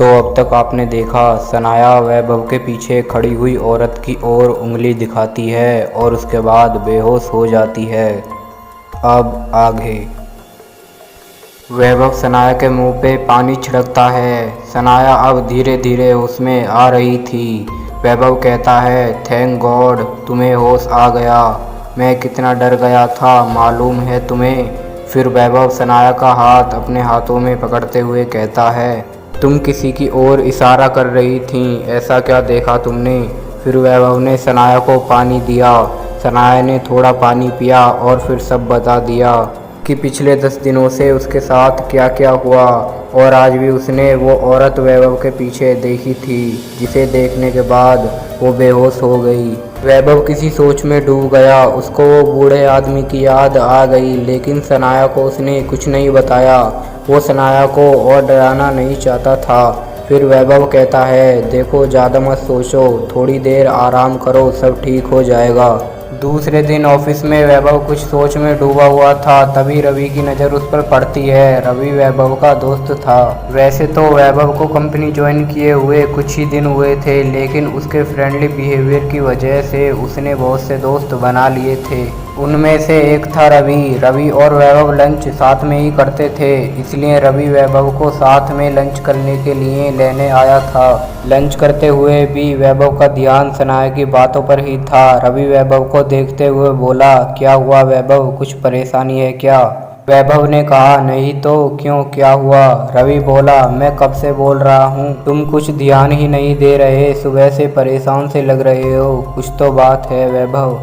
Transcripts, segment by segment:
तो अब तक आपने देखा सनाया वैभव के पीछे खड़ी हुई औरत की ओर उंगली दिखाती है और उसके बाद बेहोश हो जाती है। अब आगे वैभव सनाया के मुंह पे पानी छिड़कता है। सनाया अब धीरे धीरे होश में आ रही थी। वैभव कहता है, थैंक गॉड तुम्हें होश आ गया, मैं कितना डर गया था मालूम है तुम्हें। फिर वैभव सनाया का हाथ अपने हाथों में पकड़ते हुए कहता है, तुम किसी की ओर इशारा कर रही थीं, ऐसा क्या देखा तुमने। फिर वैभव ने सनाया को पानी दिया। सनाया ने थोड़ा पानी पिया और फिर सब बता दिया कि पिछले 10 दिनों से उसके साथ क्या क्या हुआ। और आज भी उसने वो औरत वैभव के पीछे देखी थी, जिसे देखने के बाद वो बेहोश हो गई। वैभव किसी सोच में डूब गया। उसको वो बूढ़े आदमी की याद आ गई, लेकिन सनाया को उसने कुछ नहीं बताया। वो सनाया को और डराना नहीं चाहता था। फिर वैभव कहता है, देखो ज़्यादा मत सोचो, थोड़ी देर आराम करो, सब ठीक हो जाएगा। दूसरे दिन ऑफिस में वैभव कुछ सोच में डूबा हुआ था। तभी रवि की नज़र उस पर पड़ती है। रवि वैभव का दोस्त था। वैसे तो वैभव को कंपनी ज्वाइन किए हुए कुछ ही दिन हुए थे, लेकिन उसके फ्रेंडली बिहेवियर की वजह से उसने बहुत से दोस्त बना लिए थे। उनमें से एक था रवि। रवि और वैभव लंच साथ में ही करते थे, इसलिए रवि वैभव को साथ में लंच करने के लिए लेने आया था। लंच करते हुए भी वैभव का ध्यान सनाया की बातों पर ही था। रवि वैभव को देखते हुए बोला, क्या हुआ वैभव, कुछ परेशानी है क्या। वैभव ने कहा, नहीं तो क्यों, क्या हुआ। रवि बोला, मैं कब से बोल रहा हूँ, तुम कुछ ध्यान ही नहीं दे रहे, सुबह से परेशान से लग रहे हो, कुछ तो बात है वैभव,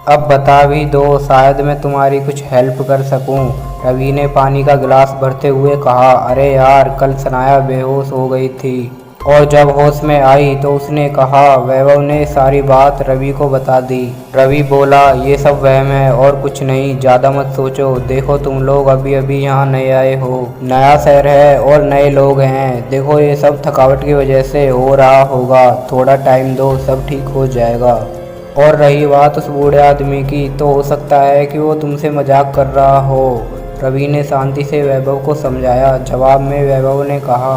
अब बता भी दो, शायद मैं तुम्हारी कुछ हेल्प कर सकूं। रवि ने पानी का गिलास भरते हुए कहा, अरे यार, कल सनाया बेहोश हो गई थी और जब होश में आई तो उसने कहा। वैभव ने सारी बात रवि को बता दी। रवि बोला, ये सब वहम है और कुछ नहीं, ज़्यादा मत सोचो। देखो तुम लोग अभी अभी यहाँ नए आए हो, नया शहर है और नए लोग हैं। देखो ये सब थकावट की वजह से हो रहा होगा, थोड़ा टाइम दो, सब ठीक हो जाएगा। और रही बात उस बूढ़े आदमी की, तो हो सकता है कि वो तुमसे मजाक कर रहा हो। रवि ने शांति से वैभव को समझाया। जवाब में वैभव ने कहा,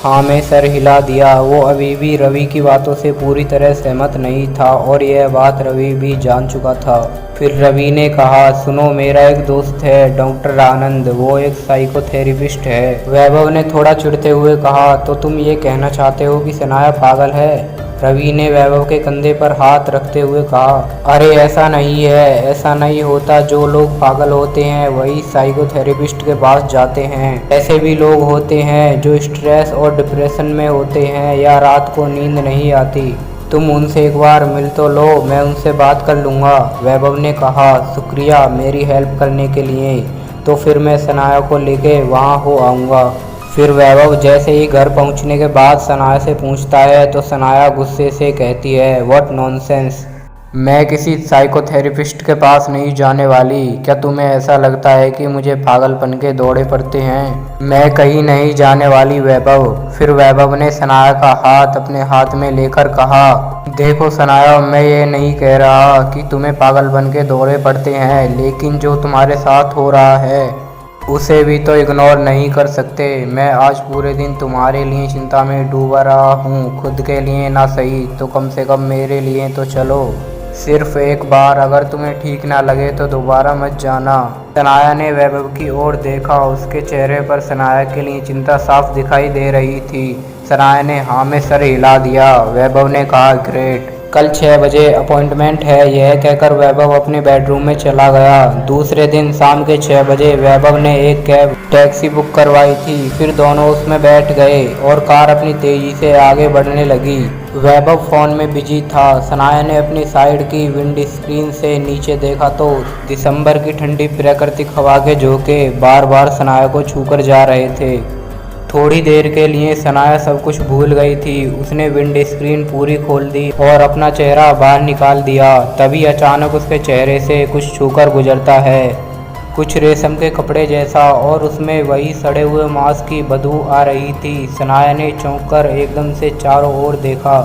हाँ मैं सर हिला दिया। वो अभी भी रवि की बातों से पूरी तरह सहमत नहीं था और यह बात रवि भी जान चुका था। फिर रवि ने कहा, सुनो, मेरा एक दोस्त है डॉक्टर आनंद, वो एक साइकोथेरेपिस्ट है। वैभव ने थोड़ा चिढ़ते हुए कहा, तो तुम ये कहना चाहते हो कि सनाया पागल है। रवि ने वैभव के कंधे पर हाथ रखते हुए कहा, अरे ऐसा नहीं है, ऐसा नहीं होता। जो लोग पागल होते हैं वही साइकोथेरेपिस्ट के पास जाते हैं। ऐसे भी लोग होते हैं जो स्ट्रेस और डिप्रेशन में होते हैं या रात को नींद नहीं आती। तुम उनसे एक बार मिल तो लो, मैं उनसे बात कर लूँगा। वैभव ने कहा, शुक्रिया मेरी हेल्प करने के लिए, तो फिर मैं सनाया को लेके वहाँ हो आऊँगा। फिर वैभव जैसे ही घर पहुंचने के बाद सनाया से पूछता है तो सनाया गुस्से से कहती है, व्हाट नॉनसेंस, मैं किसी साइकोथेरेपिस्ट के पास नहीं जाने वाली। क्या तुम्हें ऐसा लगता है कि मुझे पागलपन के दौरे पड़ते हैं। मैं कहीं नहीं जाने वाली वैभव। फिर वैभव ने सनाया का हाथ अपने हाथ में लेकर कहा, देखो सनाया, मैं ये नहीं कह रहा कि तुम्हें पागलपन के दौरे पड़ते हैं, लेकिन जो तुम्हारे साथ हो रहा है उसे भी तो इग्नोर नहीं कर सकते। मैं आज पूरे दिन तुम्हारे लिए चिंता में डूबा रहा हूँ, खुद के लिए ना सही तो कम से कम मेरे लिए तो चलो। सिर्फ एक बार, अगर तुम्हें ठीक ना लगे तो दोबारा मत जाना। सनाया ने वैभव की ओर देखा। उसके चेहरे पर सनाया के लिए चिंता साफ दिखाई दे रही थी। सनाया ने हाँ में सर हिला दिया। वैभव ने कहा, ग्रेट, कल 6 बजे अपॉइंटमेंट है। यह कहकर वैभव अपने बेडरूम में चला गया। दूसरे दिन शाम के 6 बजे वैभव ने एक कैब टैक्सी बुक करवाई थी। फिर दोनों उसमें बैठ गए और कार अपनी तेजी से आगे बढ़ने लगी। वैभव फ़ोन में बिजी था। सनाया ने अपनी साइड की विंड स्क्रीन से नीचे देखा तो दिसंबर की ठंडी प्राकृतिक हवा के झोंके बार बार सनाया को छूकर जा रहे थे। थोड़ी देर के लिए सनाया सब कुछ भूल गई थी। उसने विंड स्क्रीन पूरी खोल दी और अपना चेहरा बाहर निकाल दिया। तभी अचानक उसके चेहरे से कुछ छूकर गुजरता है, कुछ रेशम के कपड़े जैसा, और उसमें वही सड़े हुए मांस की बदबू आ रही थी। सनाया ने चौंक कर एकदम से चारों ओर देखा,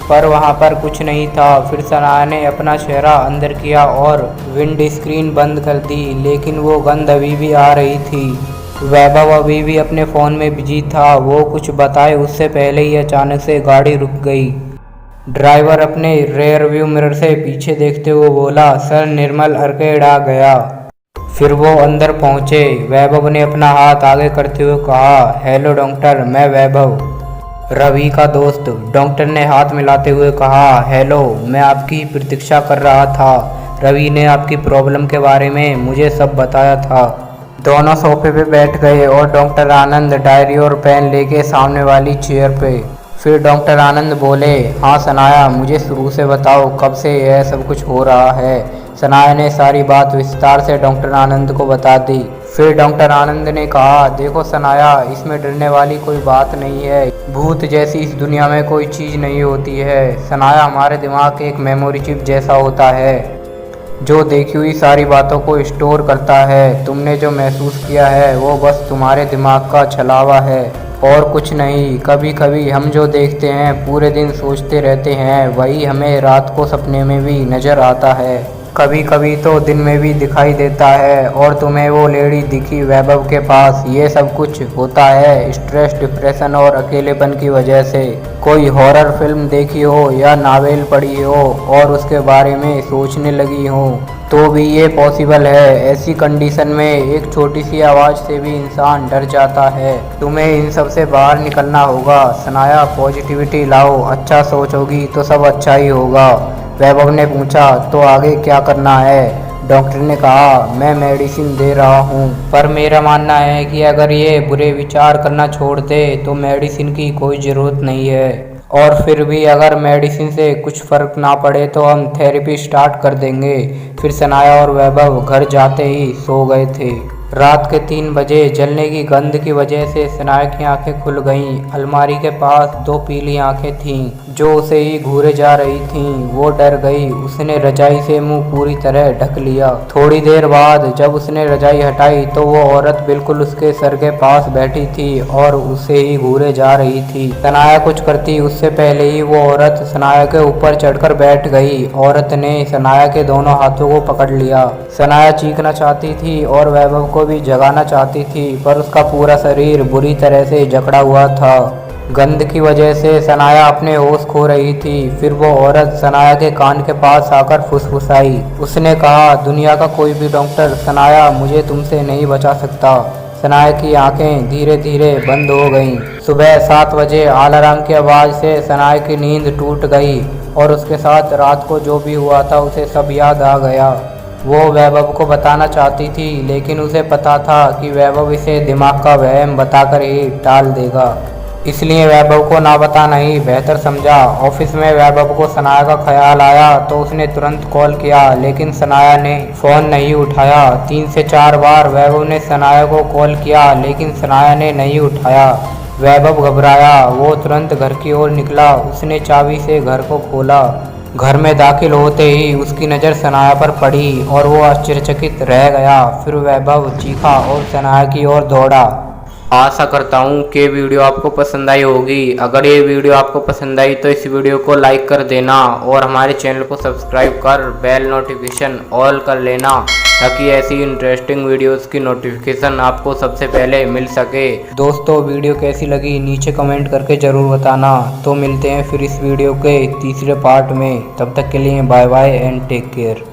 पर वहाँ पर कुछ नहीं था। फिर सनाया ने अपना चेहरा अंदर किया और विंड स्क्रीन बंद कर दी, लेकिन वो गंध अभी भी आ रही थी। वैभव अभी भी अपने फ़ोन में बिजी था। वो कुछ बताए उससे पहले ही अचानक से गाड़ी रुक गई। ड्राइवर अपने रेयर व्यू मिरर से पीछे देखते हुए बोला, सर निर्मल अर्केड आ गया। फिर वो अंदर पहुंचे। वैभव ने अपना हाथ आगे करते हुए कहा, हेलो डॉक्टर, मैं वैभव, रवि का दोस्त। डॉक्टर ने हाथ मिलाते हुए कहा, हेलो, मैं आपकी प्रतीक्षा कर रहा था। रवि ने आपकी प्रॉब्लम के बारे में मुझे सब बताया था। दोनों सोफे पे बैठ गए और डॉक्टर आनंद डायरी और पेन लेके सामने वाली चेयर पे। फिर डॉक्टर आनंद बोले, हाँ सनाया, मुझे शुरू से बताओ, कब से यह सब कुछ हो रहा है। सनाया ने सारी बात विस्तार से डॉक्टर आनंद को बता दी। फिर डॉक्टर आनंद ने कहा, देखो सनाया, इसमें डरने वाली कोई बात नहीं है। भूत जैसी इस दुनिया में कोई चीज़ नहीं होती है। सनाया, हमारे दिमाग एक मेमोरी चिप जैसा होता है जो देखी हुई सारी बातों को स्टोर करता है। तुमने जो महसूस किया है वो बस तुम्हारे दिमाग का छलावा है और कुछ नहीं। कभी कभी हम जो देखते हैं, पूरे दिन सोचते रहते हैं, वही हमें रात को सपने में भी नज़र आता है। कभी कभी तो दिन में भी दिखाई देता है। और तुम्हें वो लेडी दिखी वैभव के पास, ये सब कुछ होता है स्ट्रेस, डिप्रेशन और अकेलेपन की वजह से। कोई हॉरर फिल्म देखी हो या नावेल पढ़ी हो और उसके बारे में सोचने लगी हो तो भी ये पॉसिबल है। ऐसी कंडीशन में एक छोटी सी आवाज़ से भी इंसान डर जाता है। तुम्हें इन सब से बाहर निकलना होगा सनाया, पॉजिटिविटी लाओ, अच्छा सोचोगी तो सब अच्छा ही होगा। वैभव ने पूछा, तो आगे क्या करना है। डॉक्टर ने कहा, मैं मेडिसिन दे रहा हूँ, पर मेरा मानना है कि अगर ये बुरे विचार करना छोड़ दे तो मेडिसिन की कोई ज़रूरत नहीं है। और फिर भी अगर मेडिसिन से कुछ फ़र्क ना पड़े तो हम थेरेपी स्टार्ट कर देंगे। फिर सनाया और वैभव घर जाते ही सो गए थे। रात के 3 बजे जलने की गंध की वजह से सनाया की आंखें खुल गईं। अलमारी के पास 2 पीली आंखें थीं जो उसे ही घूरे जा रही थीं। वो डर गई। उसने रजाई से मुंह पूरी तरह ढक लिया। थोड़ी देर बाद जब उसने रजाई हटाई तो वो औरत बिल्कुल उसके सर के पास बैठी थी और उसे ही घूरे जा रही थी। सनाया कुछ करती उससे पहले ही वो औरत सनाया के ऊपर चढ़कर बैठ गई। औरत ने सनाया के दोनों हाथों को पकड़ लिया। सनाया चीखना चाहती थी और वैभव को भी जगाना चाहती थी, पर उसका पूरा शरीर बुरी तरह से जकड़ा हुआ था। गंध की वजह से सनाया अपने होश खो रही थी। फिर वो औरत सनाया के कान के पास आकर फुसफुसाई। उसने कहा, दुनिया का कोई भी डॉक्टर सनाया मुझे तुमसे नहीं बचा सकता। सनाया की आंखें धीरे धीरे बंद हो गईं। सुबह 7 बजे अलार्म की आवाज़ से सनाया की नींद टूट गई और उसके साथ रात को जो भी हुआ था उसे सब याद आ गया। वो वैभव को बताना चाहती थी, लेकिन उसे पता था कि वैभव इसे दिमाग का वहम बताकर ही टाल देगा। इसलिए वैभव को ना बताना ही बेहतर समझा। ऑफिस में वैभव को सनाया का ख्याल आया तो उसने तुरंत कॉल किया, लेकिन सनाया ने फ़ोन नहीं उठाया। 3 से 4 बार वैभव ने सनाया को कॉल किया, लेकिन सनाया ने नहीं उठाया। वैभव घबराया। वो तुरंत घर की ओर निकला। उसने चाबी से घर को खोला। घर में दाखिल होते ही उसकी नज़र सनाया पर पड़ी और वो आश्चर्यचकित रह गया। फिर वैभव चीखा और सनाया की ओर दौड़ा। आशा करता हूँ कि वीडियो आपको पसंद आई होगी। अगर ये वीडियो आपको पसंद आई तो इस वीडियो को लाइक कर देना और हमारे चैनल को सब्सक्राइब कर बेल नोटिफिकेशन ऑल कर लेना, ताकि ऐसी इंटरेस्टिंग वीडियोस की नोटिफिकेशन आपको सबसे पहले मिल सके। दोस्तों, वीडियो कैसी लगी नीचे कमेंट करके ज़रूर बताना। तो मिलते हैं फिर इस वीडियो के तीसरे पार्ट में। तब तक के लिए bye bye and take care.